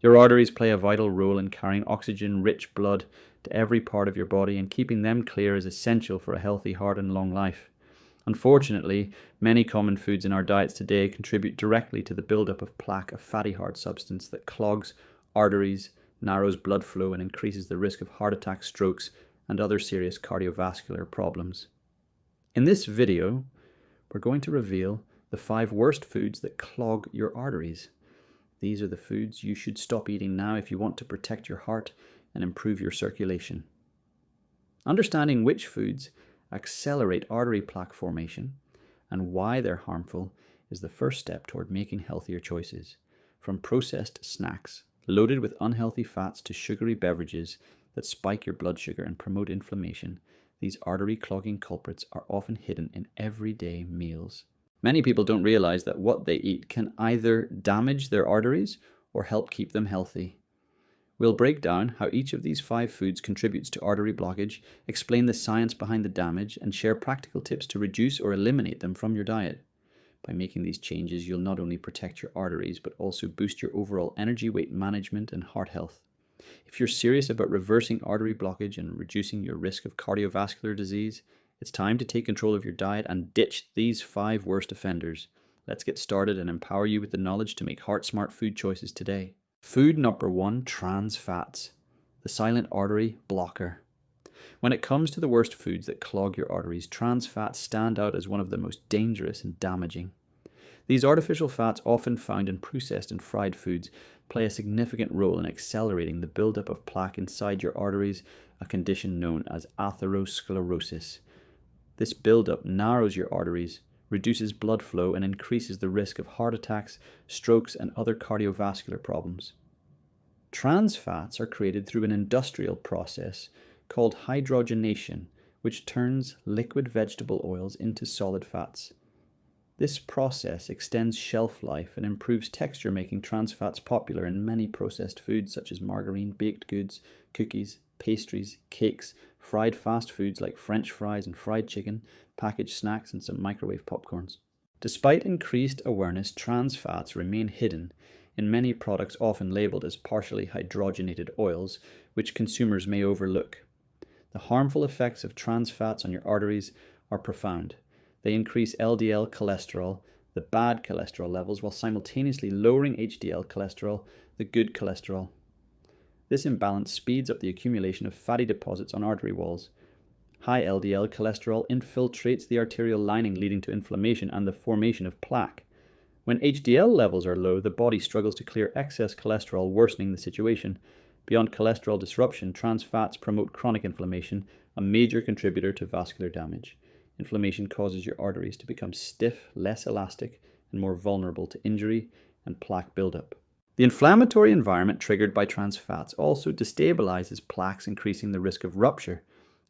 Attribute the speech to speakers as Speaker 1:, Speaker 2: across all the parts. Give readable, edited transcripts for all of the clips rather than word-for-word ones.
Speaker 1: Your arteries play a vital role in carrying oxygen-rich blood to every part of your body, and keeping them clear is essential for a healthy heart and long life. Unfortunately, many common foods in our diets today contribute directly to the buildup of plaque, a fatty hard substance that clogs arteries, narrows blood flow, and increases the risk of heart attacks, strokes, and other serious cardiovascular problems. In this video, we're going to reveal the 5 worst foods that clog your arteries. These are the foods you should stop eating now if you want to protect your heart and improve your circulation. Understanding which foods accelerate artery plaque formation and why they're harmful is the first step toward making healthier choices. From processed snacks loaded with unhealthy fats to sugary beverages that spike your blood sugar and promote inflammation, these artery-clogging culprits are often hidden in everyday meals. Many people don't realize that what they eat can either damage their arteries or help keep them healthy. We'll break down how each of these 5 foods contributes to artery blockage, explain the science behind the damage, and share practical tips to reduce or eliminate them from your diet. By making these changes, you'll not only protect your arteries, but also boost your overall energy, weight management, and heart health. If you're serious about reversing artery blockage and reducing your risk of cardiovascular disease, it's time to take control of your diet and ditch these 5 worst offenders. Let's get started and empower you with the knowledge to make heart-smart food choices today. Food number 1, trans fats, the silent artery blocker. When it comes to the worst foods that clog your arteries, trans fats stand out as one of the most dangerous and damaging. These artificial fats, often found in processed and fried foods, play a significant role in accelerating the buildup of plaque inside your arteries, a condition known as atherosclerosis. This buildup narrows your arteries, reduces blood flow, and increases the risk of heart attacks, strokes, and other cardiovascular problems. Trans fats are created through an industrial process called hydrogenation, which turns liquid vegetable oils into solid fats. This process extends shelf life and improves texture, making trans fats popular in many processed foods such as margarine, baked goods, cookies, pastries, cakes, fried fast foods like French fries and fried chicken, packaged snacks, and some microwave popcorns. Despite increased awareness, trans fats remain hidden in many products, often labeled as partially hydrogenated oils, which consumers may overlook. The harmful effects of trans fats on your arteries are profound. They increase LDL cholesterol, the bad cholesterol levels, while simultaneously lowering HDL cholesterol, the good cholesterol. This imbalance speeds up the accumulation of fatty deposits on artery walls. High LDL cholesterol infiltrates the arterial lining, leading to inflammation and the formation of plaque. When HDL levels are low, the body struggles to clear excess cholesterol, worsening the situation. Beyond cholesterol disruption, trans fats promote chronic inflammation, a major contributor to vascular damage. Inflammation causes your arteries to become stiff, less elastic, and more vulnerable to injury and plaque buildup. The inflammatory environment triggered by trans fats also destabilizes plaques, increasing the risk of rupture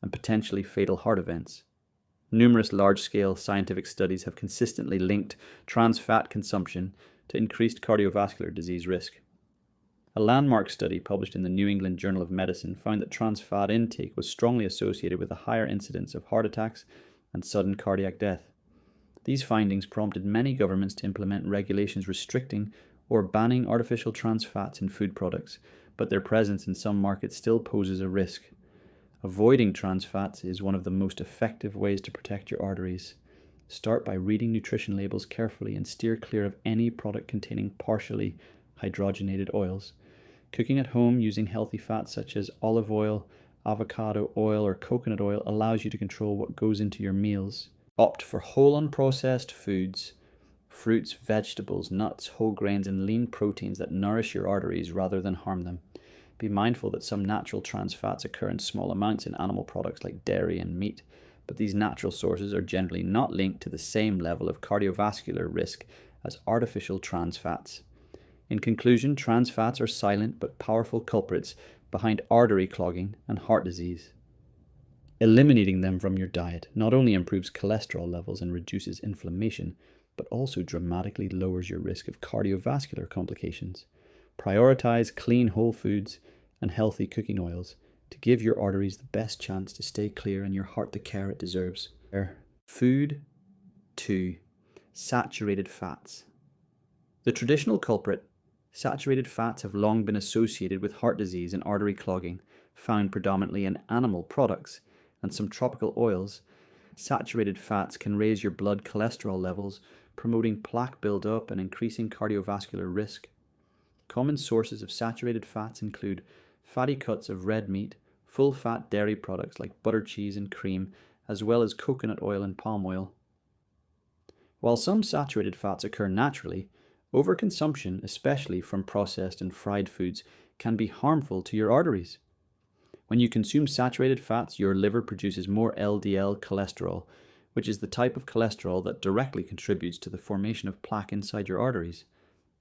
Speaker 1: and potentially fatal heart events. Numerous large-scale scientific studies have consistently linked trans fat consumption to increased cardiovascular disease risk. A landmark study published in the New England Journal of Medicine found that trans fat intake was strongly associated with a higher incidence of heart attacks and sudden cardiac death. These findings prompted many governments to implement regulations restricting or banning artificial trans fats in food products, but their presence in some markets still poses a risk. Avoiding trans fats is one of the most effective ways to protect your arteries. Start by reading nutrition labels carefully and steer clear of any product containing partially hydrogenated oils. Cooking at home using healthy fats such as olive oil, avocado oil, or coconut oil allows you to control what goes into your meals. Opt for whole unprocessed foods, fruits, vegetables, nuts, whole grains, and lean proteins that nourish your arteries rather than harm them. Be mindful that some natural trans fats occur in small amounts in animal products like dairy and meat, but these natural sources are generally not linked to the same level of cardiovascular risk as artificial trans fats. In conclusion, trans fats are silent but powerful culprits behind artery clogging and heart disease. Eliminating them from your diet not only improves cholesterol levels and reduces inflammation, but also dramatically lowers your risk of cardiovascular complications. Prioritize clean whole foods and healthy cooking oils to give your arteries the best chance to stay clear and your heart the care it deserves. Food 2. Saturated fats. The traditional culprit Saturated fats have long been associated with heart disease and artery clogging, found predominantly in animal products and some tropical oils. Saturated fats can raise your blood cholesterol levels, promoting plaque buildup and increasing cardiovascular risk. Common sources of saturated fats include fatty cuts of red meat, full-fat dairy products like butter, cheese, and cream, as well as coconut oil and palm oil. While some saturated fats occur naturally, overconsumption, especially from processed and fried foods, can be harmful to your arteries. When you consume saturated fats, your liver produces more LDL cholesterol, which is the type of cholesterol that directly contributes to the formation of plaque inside your arteries.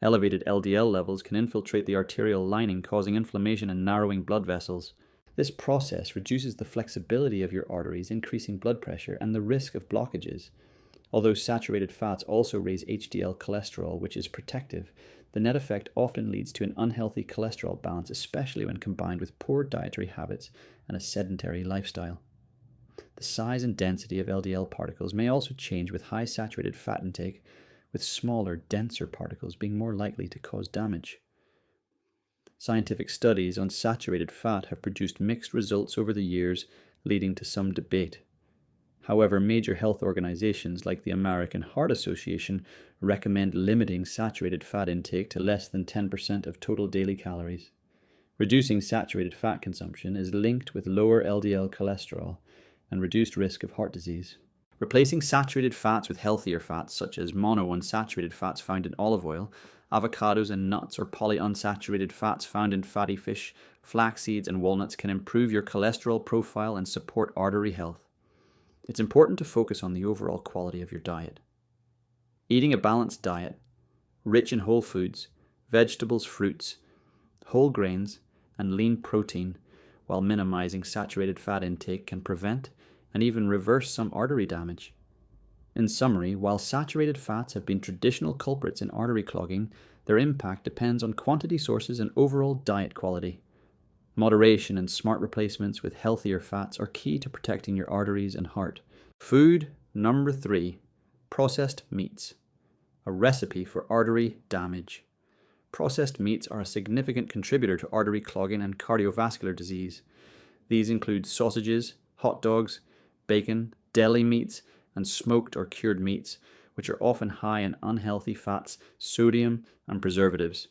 Speaker 1: Elevated LDL levels can infiltrate the arterial lining, causing inflammation and narrowing blood vessels. This process reduces the flexibility of your arteries, increasing blood pressure and the risk of blockages. Although saturated fats also raise HDL cholesterol, which is protective, the net effect often leads to an unhealthy cholesterol balance, especially when combined with poor dietary habits and a sedentary lifestyle. The size and density of LDL particles may also change with high saturated fat intake, with smaller, denser particles being more likely to cause damage. Scientific studies on saturated fat have produced mixed results over the years, leading to some debate. However, major health organizations like the American Heart Association recommend limiting saturated fat intake to less than 10% of total daily calories. Reducing saturated fat consumption is linked with lower LDL cholesterol and reduced risk of heart disease. Replacing saturated fats with healthier fats, such as monounsaturated fats found in olive oil, avocados and nuts, or polyunsaturated fats found in fatty fish, flax seeds, and walnuts, can improve your cholesterol profile and support artery health. It's important to focus on the overall quality of your diet. Eating a balanced diet, rich in whole foods, vegetables, fruits, whole grains, and lean protein, while minimizing saturated fat intake, can prevent and even reverse some artery damage. In summary, while saturated fats have been traditional culprits in artery clogging, their impact depends on quantity, sources, and overall diet quality. Moderation and smart replacements with healthier fats are key to protecting your arteries and heart. Food number 3, processed meats. A recipe for artery damage. Processed meats are a significant contributor to artery clogging and cardiovascular disease. These include sausages, hot dogs, bacon, deli meats, and smoked or cured meats, which are often high in unhealthy fats, sodium, and preservatives.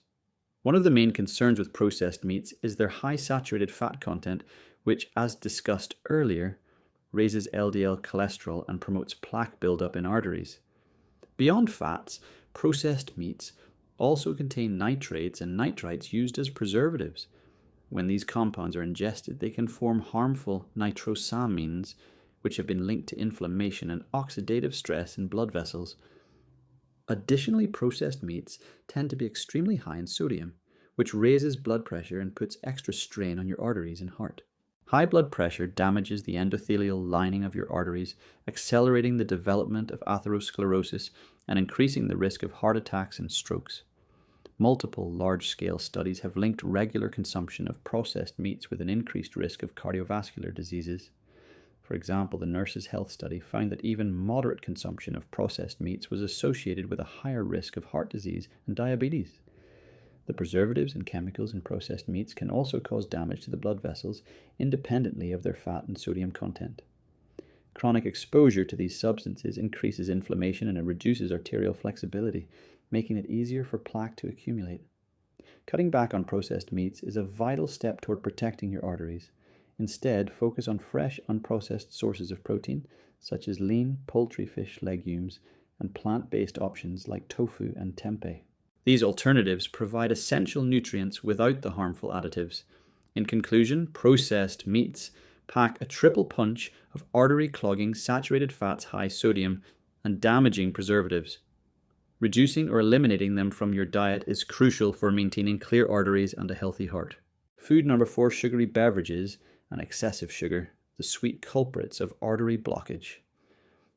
Speaker 1: One of the main concerns with processed meats is their high saturated fat content, which, as discussed earlier, raises LDL cholesterol and promotes plaque buildup in arteries. Beyond fats, processed meats also contain nitrates and nitrites used as preservatives. When these compounds are ingested, they can form harmful nitrosamines, which have been linked to inflammation and oxidative stress in blood vessels. Additionally, processed meats tend to be extremely high in sodium, which raises blood pressure and puts extra strain on your arteries and heart. High blood pressure damages the endothelial lining of your arteries, accelerating the development of atherosclerosis and increasing the risk of heart attacks and strokes. Multiple large-scale studies have linked regular consumption of processed meats with an increased risk of cardiovascular diseases. For example, the Nurses' Health Study found that even moderate consumption of processed meats was associated with a higher risk of heart disease and diabetes. The preservatives and chemicals in processed meats can also cause damage to the blood vessels independently of their fat and sodium content. Chronic exposure to these substances increases inflammation and it reduces arterial flexibility, making it easier for plaque to accumulate. Cutting back on processed meats is a vital step toward protecting your arteries. Instead, focus on fresh, unprocessed sources of protein, such as lean poultry, fish, legumes, and plant-based options like tofu and tempeh. These alternatives provide essential nutrients without the harmful additives. In conclusion, processed meats pack a triple punch of artery-clogging, saturated fats, high sodium, and damaging preservatives. Reducing or eliminating them from your diet is crucial for maintaining clear arteries and a healthy heart. Food number 4, sugary beverages and excessive sugar, the sweet culprits of artery blockage.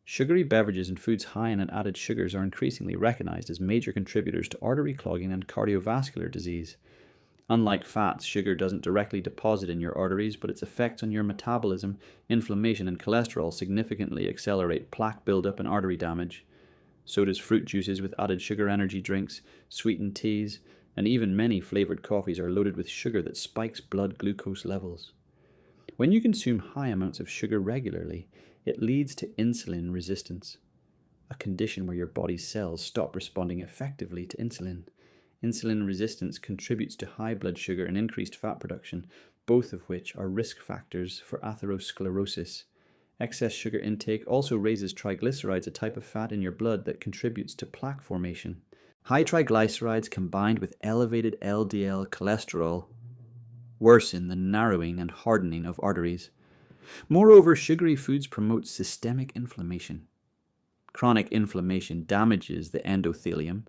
Speaker 1: Sugary beverages and foods high in added sugars are increasingly recognized as major contributors to artery clogging and cardiovascular disease. Unlike fats, sugar doesn't directly deposit in your arteries, but its effects on your metabolism, inflammation, and cholesterol significantly accelerate plaque buildup and artery damage. So does fruit juices with added sugar, energy drinks, sweetened teas, and even many flavored coffees are loaded with sugar that spikes blood glucose levels. When you consume high amounts of sugar regularly, it leads to insulin resistance, a condition where your body's cells stop responding effectively to insulin. Insulin resistance contributes to high blood sugar and increased fat production, both of which are risk factors for atherosclerosis. Excess sugar intake also raises triglycerides, a type of fat in your blood that contributes to plaque formation. High triglycerides combined with elevated LDL cholesterol worsen the narrowing and hardening of arteries. Moreover, sugary foods promote systemic inflammation. Chronic inflammation damages the endothelium,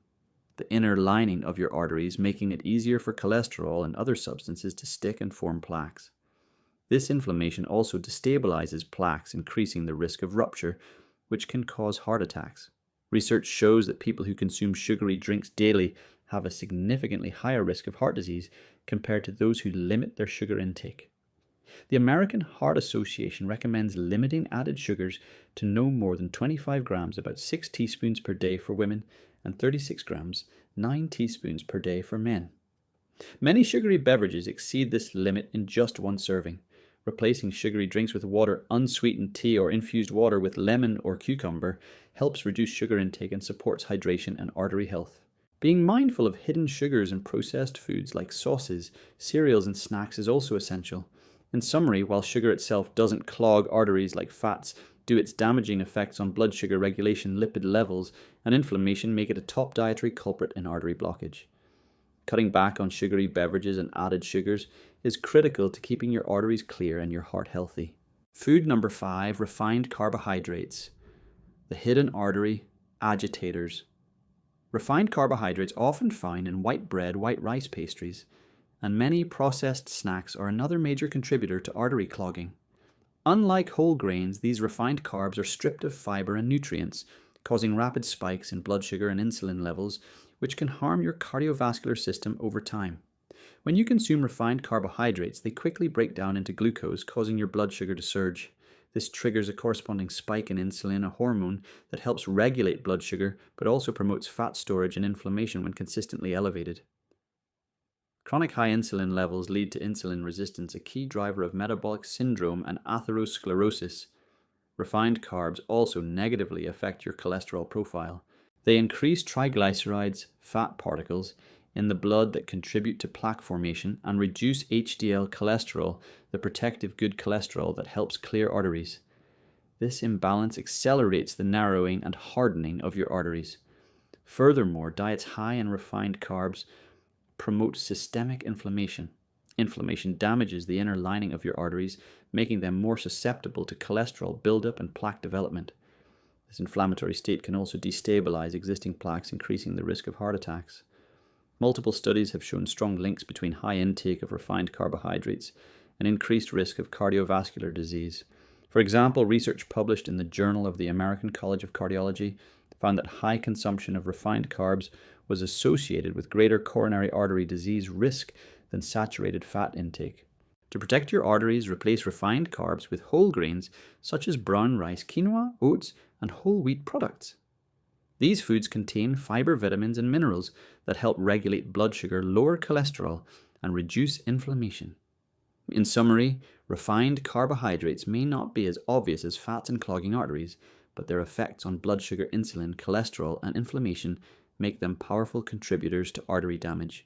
Speaker 1: the inner lining of your arteries, making it easier for cholesterol and other substances to stick and form plaques. This inflammation also destabilizes plaques, increasing the risk of rupture, which can cause heart attacks. Research shows that people who consume sugary drinks daily have a significantly higher risk of heart disease compared to those who limit their sugar intake. The American Heart Association recommends limiting added sugars to no more than 25 grams, about 6 teaspoons per day for women, and 36 grams, 9 teaspoons per day for men. Many sugary beverages exceed this limit in just one serving. Replacing sugary drinks with water, unsweetened tea, or infused water with lemon or cucumber helps reduce sugar intake and supports hydration and artery health. Being mindful of hidden sugars in processed foods like sauces, cereals, and snacks is also essential. In summary, while sugar itself doesn't clog arteries like fats do, its damaging effects on blood sugar regulation, lipid levels, and inflammation make it a top dietary culprit in artery blockage. Cutting back on sugary beverages and added sugars is critical to keeping your arteries clear and your heart healthy. Food number 5, refined carbohydrates. The hidden artery agitators. Refined carbohydrates often found in white bread, white rice pastries, and many processed snacks are another major contributor to artery clogging. Unlike whole grains, these refined carbs are stripped of fiber and nutrients, causing rapid spikes in blood sugar and insulin levels, which can harm your cardiovascular system over time. When you consume refined carbohydrates, they quickly break down into glucose, causing your blood sugar to surge. This triggers a corresponding spike in insulin, a hormone that helps regulate blood sugar, but also promotes fat storage and inflammation when consistently elevated. Chronic high insulin levels lead to insulin resistance, a key driver of metabolic syndrome and atherosclerosis. Refined carbs also negatively affect your cholesterol profile. They increase triglycerides, fat particles, in the blood that contribute to plaque formation and reduce HDL cholesterol, the protective good cholesterol that helps clear arteries. This imbalance accelerates the narrowing and hardening of your arteries. Furthermore, diets high in refined carbs promote systemic inflammation. Inflammation damages the inner lining of your arteries, making them more susceptible to cholesterol buildup and plaque development. This inflammatory state can also destabilize existing plaques, increasing the risk of heart attacks. Multiple studies have shown strong links between high intake of refined carbohydrates and increased risk of cardiovascular disease. For example, research published in the Journal of the American College of Cardiology found that high consumption of refined carbs was associated with greater coronary artery disease risk than saturated fat intake. To protect your arteries, replace refined carbs with whole grains such as brown rice, quinoa, oats, and whole wheat products. These foods contain fiber, vitamins, and minerals that help regulate blood sugar, lower cholesterol, and reduce inflammation. In summary, refined carbohydrates may not be as obvious as fats and clogging arteries, but their effects on blood sugar, insulin, cholesterol, and inflammation make them powerful contributors to artery damage.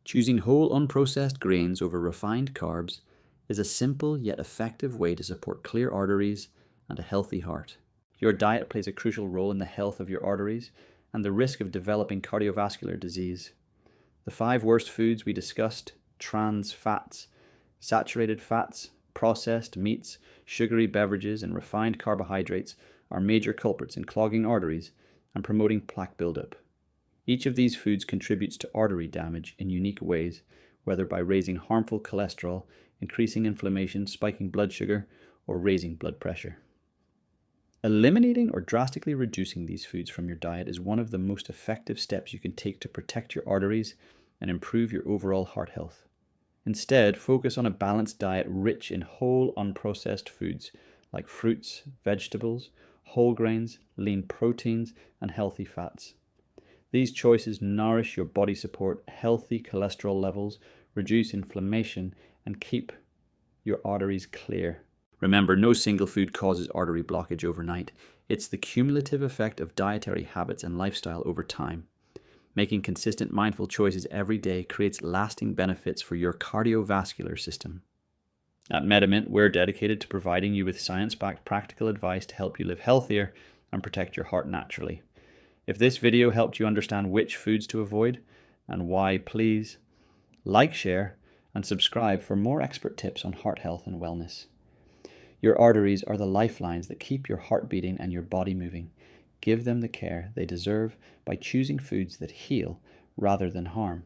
Speaker 1: Choosing whole unprocessed grains over refined carbs is a simple yet effective way to support clear arteries and a healthy heart. Your diet plays a crucial role in the health of your arteries and the risk of developing cardiovascular disease. The 5 worst foods we discussed: trans fats, saturated fats, processed meats, sugary beverages, and refined carbohydrates are major culprits in clogging arteries and promoting plaque buildup. Each of these foods contributes to artery damage in unique ways, whether by raising harmful cholesterol, increasing inflammation, spiking blood sugar, or raising blood pressure. Eliminating or drastically reducing these foods from your diet is one of the most effective steps you can take to protect your arteries and improve your overall heart health. Instead, focus on a balanced diet rich in whole, unprocessed foods like fruits, vegetables, whole grains, lean proteins, and healthy fats. These choices nourish your body, support healthy cholesterol levels, reduce inflammation, and keep your arteries clear. Remember, no single food causes artery blockage overnight. It's the cumulative effect of dietary habits and lifestyle over time. Making consistent, mindful choices every day creates lasting benefits for your cardiovascular system. At MediMint, we're dedicated to providing you with science-backed practical advice to help you live healthier and protect your heart naturally. If this video helped you understand which foods to avoid and why, please like, share, and subscribe for more expert tips on heart health and wellness. Your arteries are the lifelines that keep your heart beating and your body moving. Give them the care they deserve by choosing foods that heal rather than harm.